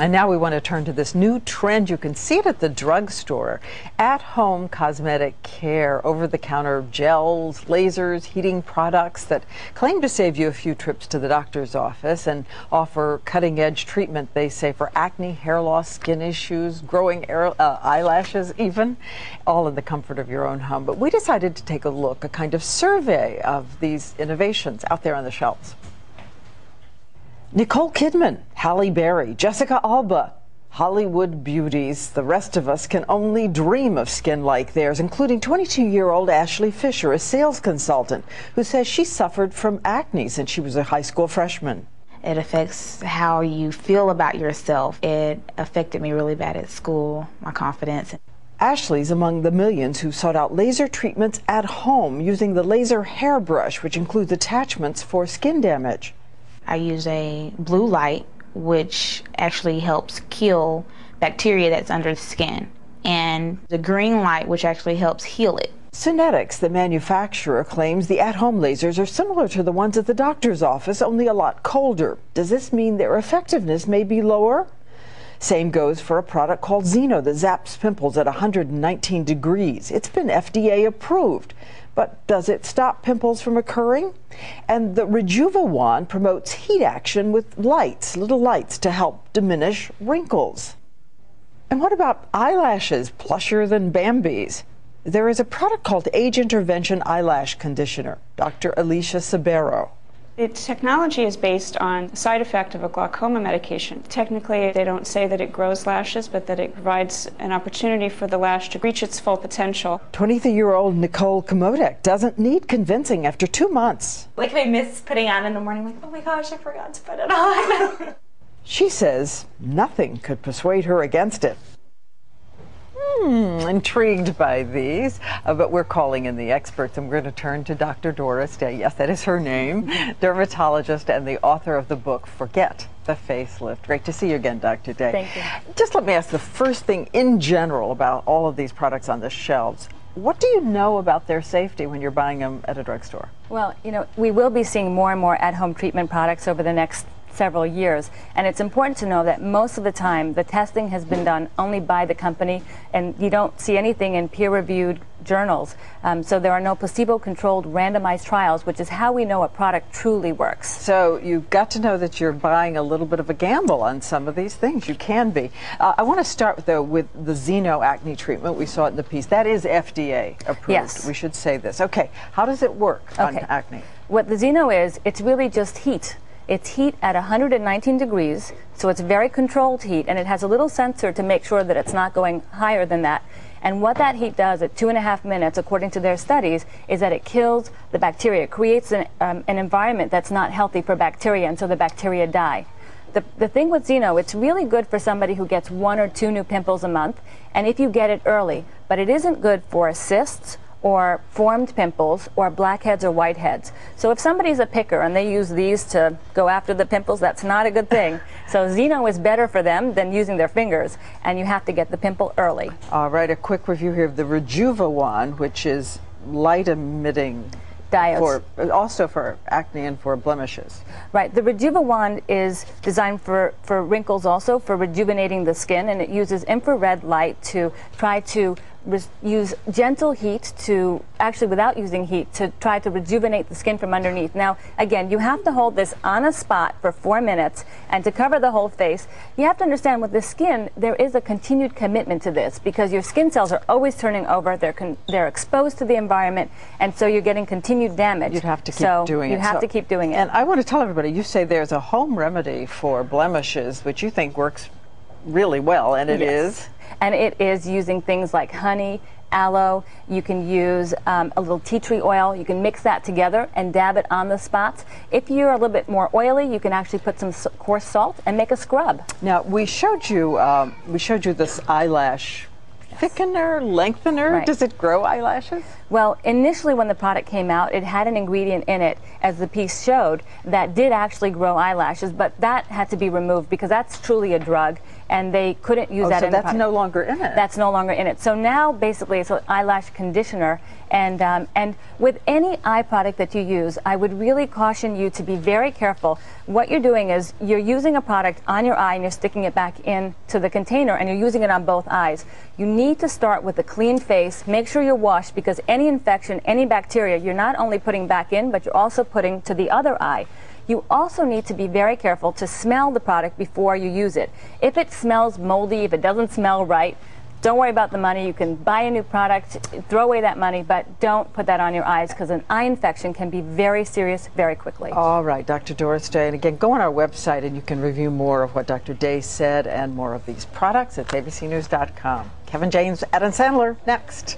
And now we want to turn to this new trend. You can see it at the drugstore. At-home cosmetic care, over-the-counter gels, lasers, heating products that claim to save you a few trips to the doctor's office and offer cutting-edge treatment, they say, for acne, hair loss, skin issues, growing eyelashes even, all in the comfort of your own home. But we decided to take a look, a kind of survey of these innovations out there on the shelves. Nicole Kidman, Halle Berry, Jessica Alba, Hollywood beauties. The rest of us can only dream of skin like theirs, including 22-year-old Ashley Fisher, a sales consultant, who says she suffered from acne since she was a high school freshman. It affects how you feel about yourself. It affected me really bad at school, my confidence. Ashley's among the millions who sought out laser treatments at home using the laser hairbrush, which includes attachments for skin damage. I use a blue light, which actually helps kill bacteria that's under the skin, and the green light, which actually helps heal it. Synetics, the manufacturer, claims the at-home lasers are similar to the ones at the doctor's office, only a lot colder. Does this mean their effectiveness may be lower? Same goes for a product called Xeno that zaps pimples at 119 degrees. It's been FDA approved. But does it stop pimples from occurring? And the Rejuva wand promotes heat action with lights, little lights, to help diminish wrinkles. And what about eyelashes, plusher than Bambi's? There is a product called Age Intervention Eyelash Conditioner. Dr. Alicia Sabero. The technology is based on the side effect of a glaucoma medication. Technically, they don't say that it grows lashes, but that it provides an opportunity for the lash to reach its full potential. 23-year-old NICOLE KMIOTEK doesn't need convincing after 2 months. Like I miss putting on in the morning, like, oh my gosh, I forgot to put it on. She says nothing could persuade her against it. Intrigued by these, but we're calling in the experts, and we're going to turn to Dr. Doris Day. Yes, that is her name, dermatologist and the author of the book, Forget the Facelift. Great to see you again, Dr. Day. Thank you. Just let me ask the first thing in general about all of these products on the shelves. What do you know about their safety when you're buying them at a drugstore? Well, you know, we will be seeing more and more at-home treatment products over the next several years, and it's important to know that most of the time the testing has been done only by the company, and you don't see anything in peer-reviewed journals. So there are no placebo-controlled randomized trials, which is how we know a product truly works. So you've got to know that you're buying a little bit of a gamble on some of these things. You can be. I want to start, though, with the Xeno acne treatment. We saw it in the piece. That is FDA approved. Yes. We should say this. Okay. How does it work on acne? What the Xeno is, it's really just heat. It's heat at 119 degrees, so it's very controlled heat, and it has a little sensor to make sure that it's not going higher than that. And what that heat does at 2.5 minutes, according to their studies, is that it kills the bacteria. It creates an environment that's not healthy for bacteria, and so the bacteria die. The thing with Xeno, it's really good for somebody who gets 1 or 2 new pimples a month, and if you get it early, but it isn't good for cysts or formed pimples or blackheads or whiteheads. So if somebody's a picker and they use these to go after the pimples, that's not a good thing. So Xeno is better for them than using their fingers, and you have to get the pimple early. All right, a quick review here of the Rejuva wand, which is light emitting. Also for acne and for blemishes. Right. The Rejuva wand is designed for wrinkles, also for rejuvenating the skin, and it uses infrared light to try to use gentle heat to, actually without using heat, to try to rejuvenate the skin from underneath. Now, again, you have to hold this on a spot for 4 minutes, and to cover the whole face, you have to understand with the skin, there is a continued commitment to this, because your skin cells are always turning over, they're exposed to the environment, and so you're getting continued damage. You'd have to keep doing it. You have to keep doing it. And I want to tell everybody, you say there's a home remedy for blemishes, which you think works really well, and it is? And it is using things like honey, aloe. You can use a little tea tree oil. You can mix that together and dab it on the spots. If you're a little bit more oily, you can actually put some coarse salt and make a scrub. Now, we showed you this eyelash thickener, lengthener. Right. Does it grow eyelashes? Well, initially when the product came out, it had an ingredient in it, as the piece showed, that did actually grow eyelashes, but that had to be removed because that's truly a drug, and they couldn't use that in the product. So that's no longer in it? That's no longer in it. So now, basically, it's an eyelash conditioner, and with any eye product that you use, I would really caution you to be very careful. What you're doing is you're using a product on your eye and you're sticking it back into the container, and you're using it on both eyes. You need to start with a clean face. Make sure you're washed, because any infection, any bacteria, you're not only putting back in, but you're also putting to the other eye. You also need to be very careful to smell the product before you use it. If it smells moldy, if it doesn't smell right, don't worry about the money. You can buy a new product, throw away that money, but don't put that on your eyes, because an eye infection can be very serious very quickly. All right, Dr. Doris Day. And again, go on our website and you can review more of what Dr. Day said and more of these products at abcnews.com. Kevin James, Adam Sandler, next.